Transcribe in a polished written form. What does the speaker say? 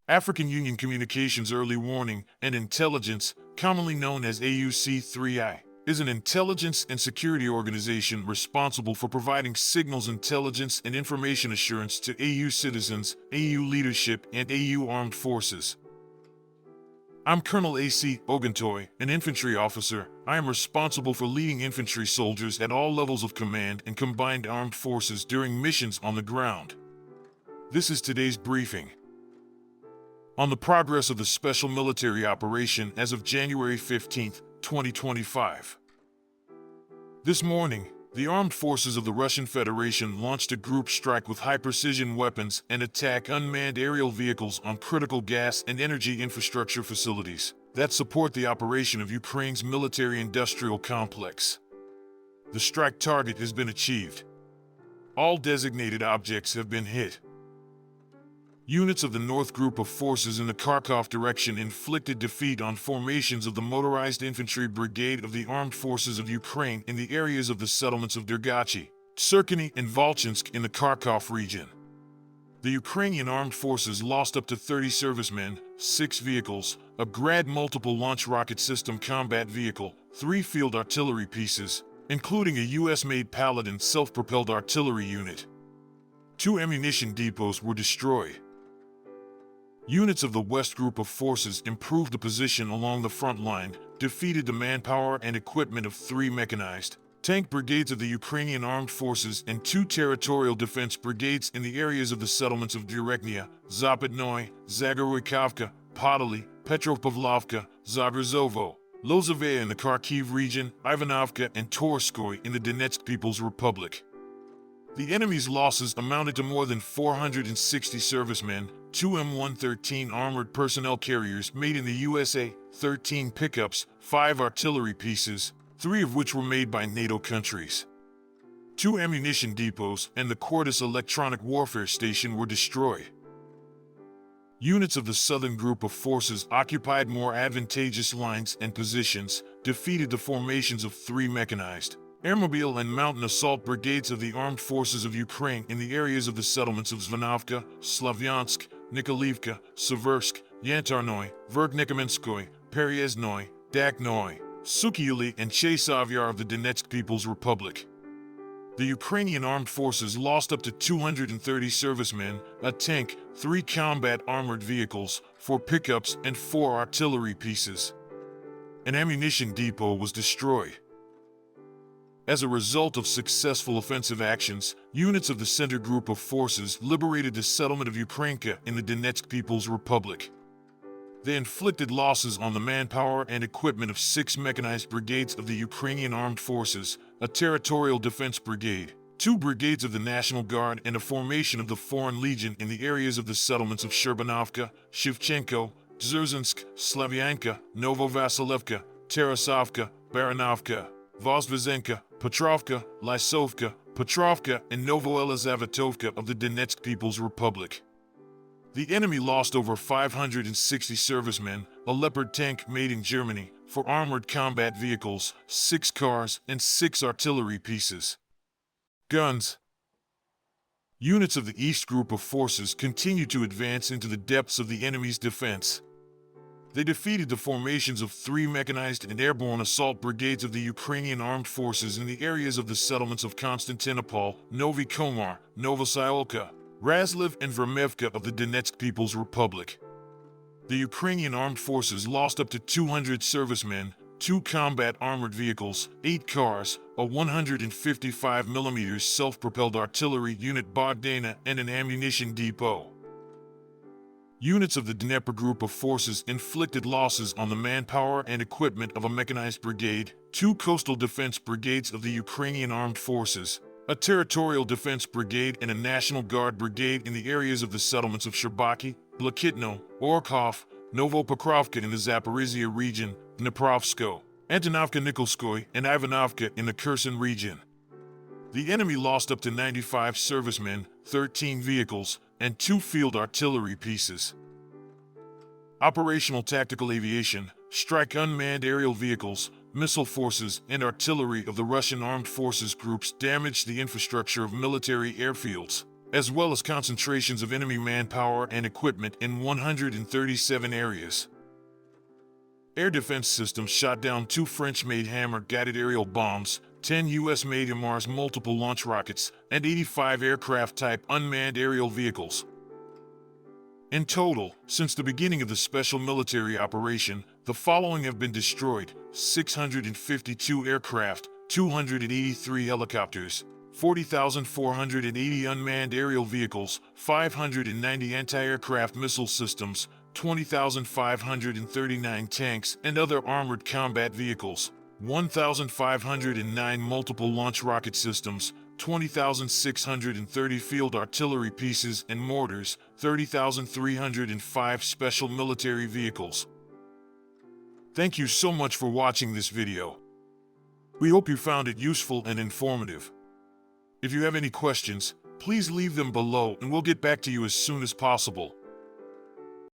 African Union Communications Early Warning and Intelligence, commonly known as AUC3I, is an intelligence and security organization responsible for providing signals intelligence and information assurance to AU citizens, AU leadership, and AU armed forces. I'm Colonel A.C. Oguntoye, an infantry officer. I am responsible for leading infantry soldiers at all levels of command and combined armed forces during missions on the ground. This is today's briefing on the progress of the special military operation as of January 15, 2025. This morning, the armed forces of the Russian Federation launched a group strike with high-precision weapons and attack unmanned aerial vehicles on critical gas and energy infrastructure facilities that support the operation of Ukraine's military-industrial complex. The strike target has been achieved. All designated objects have been hit. Units of the North Group of Forces in the Kharkov direction inflicted defeat on formations of the Motorized Infantry Brigade of the Armed Forces of Ukraine in the areas of the settlements of Dergachi, Tsirkuny, and Volchansk in the Kharkov region. The Ukrainian Armed Forces lost up to 30 servicemen, 6 vehicles, a Grad multiple launch rocket system combat vehicle, 3 field artillery pieces, including a US-made Paladin self-propelled artillery unit. 2 ammunition depots were destroyed. Units of the West Group of Forces improved the position along the front line, defeated the manpower and equipment of 3 mechanized tank brigades of the Ukrainian Armed Forces and 2 territorial defense brigades in the areas of the settlements of Dergachi, Zapotnoye, Zagoroykivka, Podoly, Petropavlovka, Zagrozovo, Lozovaya in the Kharkiv region, Ivanovka, and Torskoy in the Donetsk People's Republic. The enemy's losses amounted to more than 460 servicemen, 2 M113 armored personnel carriers made in the USA, 13 pickups, 5 artillery pieces, 3 of which were made by NATO countries. 2 ammunition depots and the Cordis electronic warfare station were destroyed. Units of the Southern Group of Forces occupied more advantageous lines and positions, defeated the formations of 3 mechanized airmobile and mountain assault brigades of the Armed Forces of Ukraine in the areas of the settlements of Zvanovka, Slavyansk, Nikolaivka, Seversk, Yantarnoy, Verkhnikomenskoy, Peryezhnoy, Dakhnoy, Sukyuli, and Chesavyar of the Donetsk People's Republic. The Ukrainian Armed Forces lost up to 230 servicemen, a tank, 3 combat armored vehicles, 4 pickups, and 4 artillery pieces. An ammunition depot was destroyed. As a result of successful offensive actions, units of the Center Group of Forces liberated the settlement of Ukrainka in the Donetsk People's Republic. They inflicted losses on the manpower and equipment of 6 mechanized brigades of the Ukrainian Armed Forces, a territorial defense brigade, 2 brigades of the National Guard, and a formation of the Foreign Legion in the areas of the settlements of Sherbanovka, Shevchenko, Dzержinsk, Slavyanka, Novovasilyevka, Tarasovka, Baranovka, Vozdvizenka, Petrovka, Lysovka, Petrovka, and Novoelizavetovka of the Donetsk People's Republic. The enemy lost over 560 servicemen, a Leopard tank made in Germany, 4 armored combat vehicles, 6 cars, and 6 artillery pieces. Guns. Units of the East Group of Forces continued to advance into the depths of the enemy's defense. They defeated the formations of 3 mechanized and airborne assault brigades of the Ukrainian Armed Forces in the areas of the settlements of Konstantinopol, Novy Komar, Novosyolka, Razliv, and Vermevka of the Donetsk People's Republic. The Ukrainian Armed Forces lost up to 200 servicemen, 2 combat armored vehicles, 8 cars, a 155mm self-propelled artillery unit Bogdana, and an ammunition depot. Units of the Dnieper Group of Forces inflicted losses on the manpower and equipment of a mechanized brigade, 2 coastal defense brigades of the Ukrainian Armed Forces, a territorial defense brigade, and a National Guard brigade in the areas of the settlements of Sherbaki, Blakitno, Orkhov, Novopokrovka in the Zaporizhia region, Dniprovsko, Antonovka-Nikolskoye, and Ivanovka in the Kherson region. The enemy lost up to 95 servicemen, 13 vehicles, and 2 field artillery pieces. Operational tactical aviation, strike unmanned aerial vehicles, missile forces, and artillery of the Russian Armed Forces groups damaged the infrastructure of military airfields, as well as concentrations of enemy manpower and equipment in 137 areas. Air defense systems shot down 2 French-made Hammer-guided aerial bombs, 10 US-made Mars multiple launch rockets, and 85 aircraft-type unmanned aerial vehicles. In total, since the beginning of the special military operation, the following have been destroyed: 652 aircraft, 283 helicopters, 40,480 unmanned aerial vehicles, 590 anti-aircraft missile systems, 20,539 tanks and other armored combat vehicles, 1,509 multiple launch rocket systems, 20,630 field artillery pieces and mortars, 30,305 special military vehicles. Thank you so much for watching this video. We hope you found it useful and informative. If you have any questions, please leave them below and we'll get back to you as soon as possible.